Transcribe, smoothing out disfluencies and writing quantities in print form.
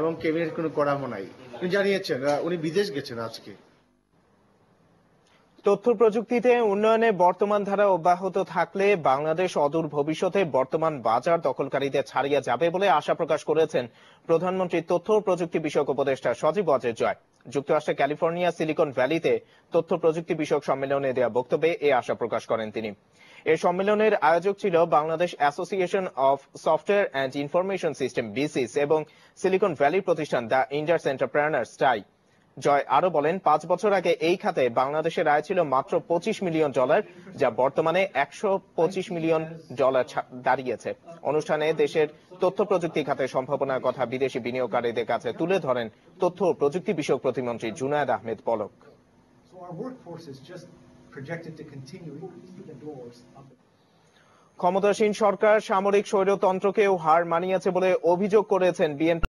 এবং ক্যাবিনেট কোনো কড়ামও নাই। উনি জানিয়েছেন উনি বিদেশ গেছেন আজকে। তথ্য প্রযুক্তিতে উন্নয়নে বর্তমান ধারা অব্যাহত থাকলে বাংলাদেশ অদূর ভবিষ্যতে বর্তমান বাজার দখলকারীদের ছাড়িয়ে যাবে বলে আশা প্রকাশ করেছেন প্রধানমন্ত্রী তথ্য প্রযুক্তি বিষয়ক উপদেষ্টা সজীব ওয়াজেদ জয়। যুক্তরাষ্ট্রের ক্যালিফোর্নিয়া সিলিকন ভ্যালিতে তথ্য প্রযুক্তি বিষয়ক সম্মেলনে দেওয়া বক্তব্যে এ আশা প্রকাশ করেন তিনি। এই সম্মেলনের আয়োজক ছিল Bangladesh association of software and information system BCS এবং সিলিকন ভ্যালির প্রতিষ্ঠান দ্য ইন্ডাস এন্টারপ্রেনার্স টাই। জয় আরো বলেন, 5 বছর আগে এই খাতে বাংলাদেশের আয় ছিল মাত্র $25 মিলিয়ন, যা বর্তমানে $125 মিলিয়ন দাঁড়িয়েছে। অনুষ্ঠানে দেশের তথ্য প্রযুক্তি খাতে সম্ভাবনার কথা বিদেশি বিনিয়োগকারীদের কাছে তুলে ধরেন তথ্য ও প্রযুক্তি বিষয়ক প্রতিমন্ত্রী জুনায়েদ আহমেদ পলক। ক্ষমতাসীন সরকার সামরিক স্বৈরতন্ত্রকেও হার মানিয়েছে বলে অভিযোগ করেছেন বিএনপি